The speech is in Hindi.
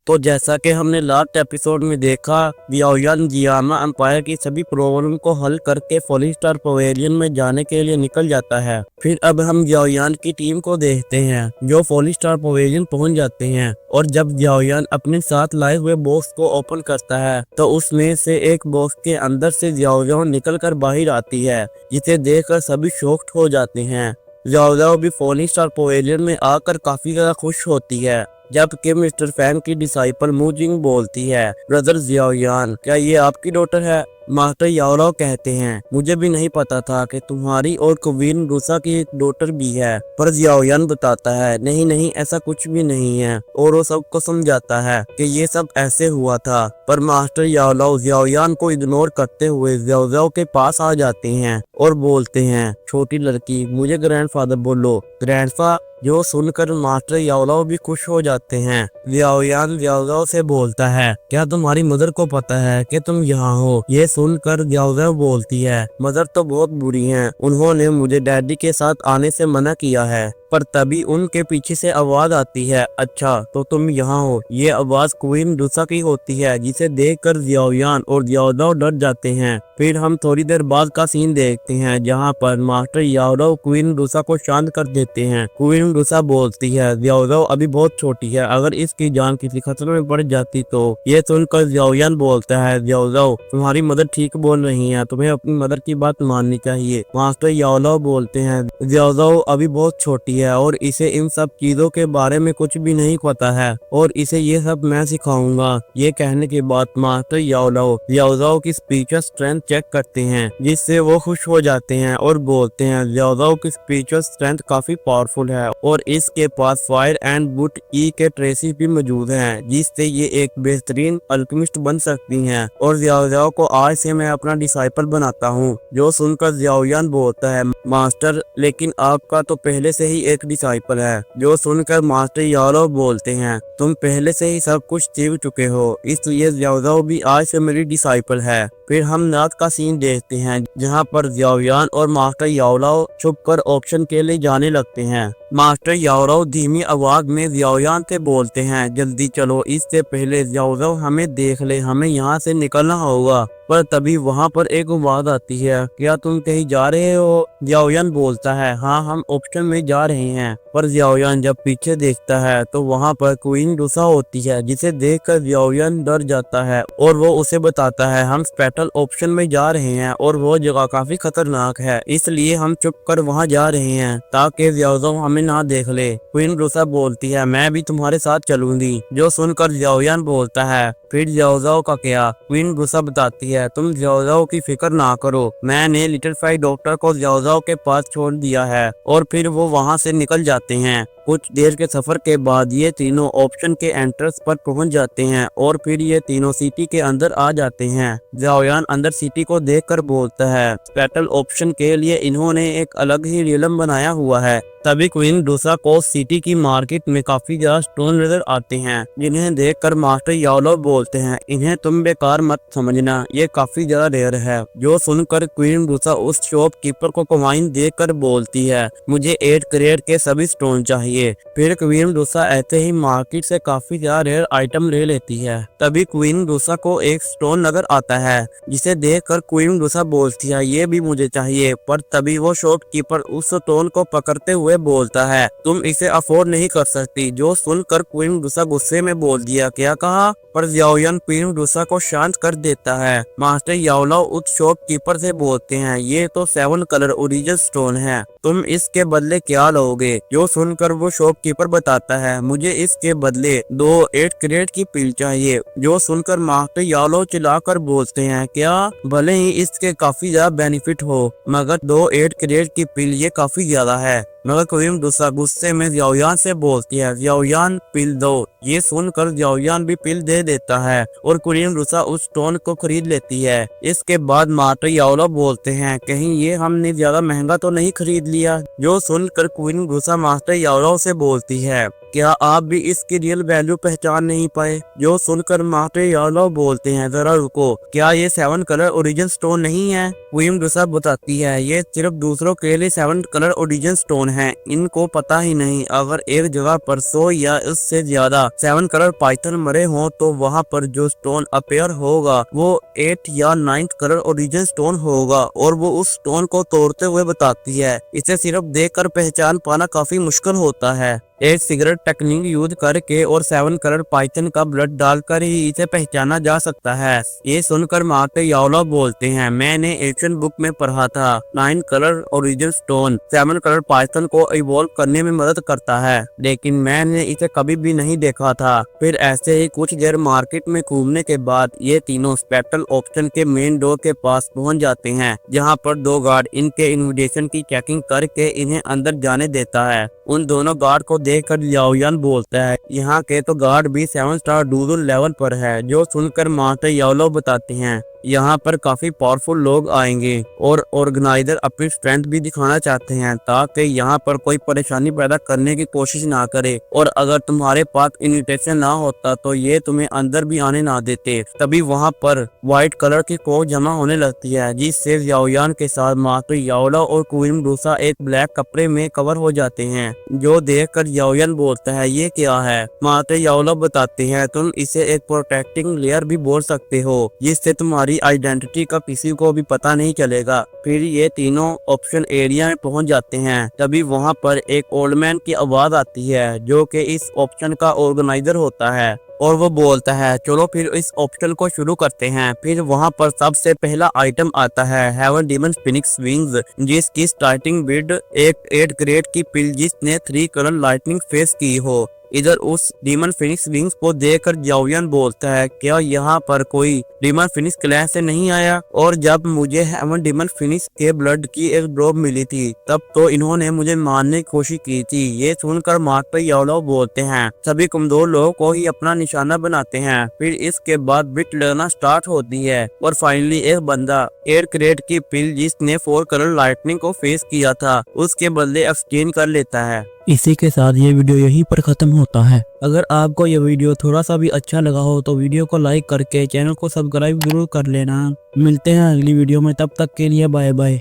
तो जैसा कि हमने लास्ट एपिसोड में देखा, याओयान जियामा एम्पायर की सभी प्रॉब्लम को हल करके फोली स्टार पवेलियन में जाने के लिए निकल जाता है। फिर अब हम याओयान की टीम को देखते हैं जो फोली स्टार पवेलियन पहुंच जाते हैं, और जब याओयान अपने साथ लाए हुए बॉक्स को ओपन करता है तो उसमें से एक बॉक्स के अंदर से याओयान निकल कर बाहर आती है, जिसे देखकर सभी शॉक्ड हो जाते हैं। याओयान भी फोली स्टार पवेलियन में आकर काफी ज्यादा खुश होती है, जबकि मिस्टर फैंग की डिसाइपल मूजिंग बोलती है, ब्रदर जियाओयान, क्या ये आपकी डॉटर है? मास्टर याओराओ कहते हैं, मुझे भी नहीं पता था कि तुम्हारी और क्वीन रूसा की एक डॉटर भी है। पर जियाओयान बताता है, नहीं नहीं, ऐसा कुछ भी नहीं है, और वो सबको समझाता है कि ये सब ऐसे हुआ था। पर मास्टर याओराओ जियाओयान को इग्नोर करते हुए जियाओयाओ के पास आ जाते हैं और बोलते हैं, छोटी लड़की, मुझे ग्रैंडफादर बोलो। ग्रैंडफा, जो सुनकर मास्टर याओलाओ भी खुश हो जाते हैं। याओयान याओलाओ से बोलता है, क्या तुम्हारी मदर को पता है कि तुम यहाँ हो? ये सुनकर याओलाओ बोलती है, मदर तो बहुत बुरी हैं, उन्होंने मुझे डैडी के साथ आने से मना किया है। पर तभी उनके पीछे से आवाज आती है, अच्छा तो तुम यहाँ हो। ये आवाज क्वीन रूसा की होती है, जिसे देखकर याओयान और याओलाओ डर जाते हैं। फिर हम थोड़ी देर बाद का सीन देखते हैं, जहाँ पर मास्टर याओलाओ क्वीन रूसा को शांत कर देते हैं। क्वीन रूसा बोलती है, याओलाओ अभी बहुत छोटी है, अगर इसकी जान किसी खतरे में पड़ जाती तो। ये सुनकर याओयान बोलता है, याओलाओ तुम्हारी मदर ठीक बोल रही है, तुम्हें अपनी मदर की बात माननी चाहिए। मास्टर याओलाओ बोलते हैं, याओलाओ अभी बहुत छोटी है और इसे इन सब चीजों के बारे में कुछ भी नहीं पता है, और इसे ये सब मैं सिखाऊंगा। ये कहने के बाद मास्टर याओलाओ की स्पीच स्ट्रेंथ चेक करते हैं, जिससे वो खुश हो जाते हैं और बोलते हैं, याओलाओ की स्पीच स्ट्रेंथ काफी पावरफुल है और इसके पास फायर एंड बुट ई के ट्रेसिस भी मौजूद हैं, जिससे ये एक बेहतरीन अल्केमिस्ट बन सकती हैं, और याओलाओ को आज से मैं अपना डिसाइपल बनाता हूँ। जो सुनकर याओयान बोलता है, मास्टर लेकिन आपका तो पहले से ही एक डिसाइपल है। जो सुनकर मास्टर याओलाओ बोलते हैं, तुम पहले से ही सब कुछ सीख चुके हो, इसलिए याओलाओ भी आज से मेरी डिसाइपल है। फिर हम रात का सीन देखते हैं, जहां पर याओयान और मास्टर याओलाओ छुपकर ऑप्शन के लिए जाने लगते हैं। मास्टर याओलाओ धीमी आवाज में याओयान से बोलते हैं, जल्दी चलो, इससे पहले याओलाओ हमें देख ले, हमें यहाँ से निकलना होगा। पर तभी वहाँ पर एक आवाज आती है, क्या तुम कहीं जा रहे हो? याओयान बोलता है, हाँ हम ऑप्शन में जा रहे हैं। पर याओयान जब पीछे देखता है तो वहाँ पर क्वीन रूसा होती है, जिसे देखकर याओयान डर जाता है और वो उसे बताता है, हम स्पेशल ऑप्शन में जा रहे हैं और वो जगह काफी खतरनाक है, इसलिए हम चुप कर वहाँ जा रहे हैं ताकि याओयान हमें ना देख ले। क्वीन रूसा बोलती है, मैं भी तुम्हारे साथ चलूंगी। जो सुनकर याओयान बोलता है, फिर याओयान का क्या? क्वीन रूसा बताती है, तुम याओयान की फिक्र ना करो, मैंने लिटिल फाई डॉक्टर को याओयान के पास छोड़ दिया है। और फिर वो वहाँ से निकल जाते हैं। कुछ देर के सफर के बाद ये तीनों ऑप्शन के एंट्रेंस पर पहुंच जाते हैं और फिर ये तीनों सिटी के अंदर आ जाते हैं। याओयान अंदर सिटी को देखकर बोलता है, स्पेशल ऑप्शन के लिए इन्होंने एक अलग ही रियलम बनाया हुआ है। तभी क्वीन रूसा को सिटी की मार्केट में काफी ज्यादा स्टोन नजर आते हैं, जिन्हें देखकर मास्टर याओलाओ बोलते हैं, इन्हें तुम बेकार मत समझना, ये काफी ज्यादा रेयर है। जो सुनकर क्वीन रूसा उस शॉपकीपर को कॉइन देकर बोलती है, मुझे 8 कैरेट के सभी स्टोन चाहिए। फिर क्वीन रूसा ऐसे ही मार्केट से काफी ज्यादा रेयर आइटम ले लेती है। तभी क्वीन रूसा को एक स्टोन नजर आता है, जिसे देखकर क्वीन रूसा बोलती है, ये भी मुझे चाहिए। पर तभी वो शॉपकीपर उस स्टोन को पकड़ते हुए बोलता है, तुम इसे अफोर्ड नहीं कर सकती। जो सुनकर क्वीन रूसा गुस्से में बोल दिया, क्या कहा? पर याओयान क्वीन रूसा को शांत कर देता है। मास्टर याओलाओ उस शॉपकीपर से बोलते हैं, ये तो 7 कलर ओरिजिनल स्टोन है, तुम इसके बदले क्या लोगे? जो सुनकर वो शॉपकीपर बताता है, मुझे इसके बदले 2 8 कैरेट की पिल चाहिए। जो सुनकर मास्टर याओलाओ चिल्लाकर बोलते हैं, क्या? भले ही इसके काफी ज्यादा बेनिफिट हो, मगर 2 8 कैरेट की पिल ये काफी ज्यादा है। मगर क्वीन रूसा गुस्से में याओयान से बोलती है, याओयान पिल दो। ये सुनकर याओयान भी पिल दे देता है और क्वीन रूसा उस स्टोन को खरीद लेती है। इसके बाद मास्टर याओलाओ बोलते हैं, कहीं ये हमने ज्यादा महंगा तो नहीं खरीद लिया? जो सुनकर क्वीन रूसा मास्टर याओलाओ से बोलती है, क्या आप भी इसकी रियल वैल्यू पहचान नहीं पाए? जो सुनकर माते यादव बोलते हैं, जरा रुको, क्या ये 7 कलर ओरिजिन स्टोन नहीं है? क्वीन रुसा बताती है, ये सिर्फ दूसरों के लिए 7 कलर ओरिजिन स्टोन है, इनको पता ही नहीं। अगर एक जगह पर 100 या इससे ज्यादा 7 कलर पाइथन मरे हों तो वहाँ पर जो स्टोन अपेयर होगा वो 8 या 9 कलर ओरिजिन स्टोन होगा, और वो उस स्टोन को तोड़ते हुए बताती है। इसे सिर्फ देखकर पहचान पाना काफी मुश्किल होता है। एक सिगरेट टेक्निक यूज करके और 7 कलर पाइथन का ब्लड डालकर ही इसे पहचाना जा सकता है। ये सुनकर माते यावला बोलते हैं, मैंने एशियन बुक में पढ़ा था 9 colour origin stone 7 colour Python को इवॉल्व करने में मदद करता है, लेकिन मैंने इसे कभी भी नहीं देखा था। फिर ऐसे ही कुछ देर मार्केट में घूमने के बाद ये तीनों स्पेक्ट्रल ऑप्शन के मेन डोर के पास पहुंच जाते हैं, जहां पर 2 गार्ड इनके इन्विटेशन की चेकिंग करके इन्हें अंदर जाने देता है। उन दोनों गार्ड को देखकर याओयान बोलता है, यहाँ के तो गार्ड भी 7 स्टार डूडल लेवल पर है। जो सुनकर मास्टर याओलो बताते हैं, यहाँ पर काफी पावरफुल लोग आएंगे और ऑर्गेनाइजर अपनी स्ट्रेंथ भी दिखाना चाहते हैं ताकि यहाँ पर कोई परेशानी पैदा करने की कोशिश ना करे, और अगर तुम्हारे पास इन्विटेशन ना होता तो ये तुम्हें अंदर भी आने ना देते। तभी वहाँ पर व्हाइट कलर की कोक जमा होने लगती है, जिससे याओयान के साथ मास्टर याओला और क्वीन रूसा एक ब्लैक कपड़े में कवर हो जाते हैं। जो देखकर याओयान बोलता है, ये क्या है? मास्टर याओला बताते हैं, तुम इसे एक प्रोटेक्टिंग लेयर भी बोल सकते हो, जिससे तुम्हारी आइडेंटिटी का किसी को भी पता नहीं चलेगा। फिर ये तीनों ऑप्शन एरिया में पहुंच जाते हैं। तभी वहां पर एक ओल्ड मैन की आवाज आती है, जो कि इस ऑप्शन का ऑर्गेनाइजर होता है, और वो बोलता है, चलो फिर इस ऑप्शन को शुरू करते हैं। फिर वहां पर सबसे पहला आइटम आता है हेवन डीमन फिनिक्स विंग्स, जिसकी स्टार्टिंग बिड एक 8 ग्रेड की पिल जिसने 3 कलर लाइटनिंग फेस की हो। इधर उस डीमन फिनिक्स विंग्स को देखकर याओयान बोलता है, क्या यहाँ पर कोई डीमन फिनिक्स क्लास से नहीं आया? और जब मुझे हेवन डीमन फिनिक्स के ब्लड की एक ड्रॉप मिली थी तब तो इन्होंने मुझे मारने की कोशिश की थी। ये सुनकर मास्टर याओलो बोलते हैं, सभी कमजोर लोगों को ही अपना निशाना बनाते हैं। फिर इसके बाद बिट लगना स्टार्ट होती है और फाइनली एक बंदा 8 ग्रेड की पिल जिसने 4 कलर लाइटनिंग को फेस किया था उसके बदले एक्सचेंज कर लेता है। इसी के साथ ये वीडियो यहीं पर खत्म होता है। अगर आपको ये वीडियो थोड़ा सा भी अच्छा लगा हो तो वीडियो को लाइक करके चैनल को सब्सक्राइब जरूर कर लेना। मिलते हैं अगली वीडियो में, तब तक के लिए बाय बाय।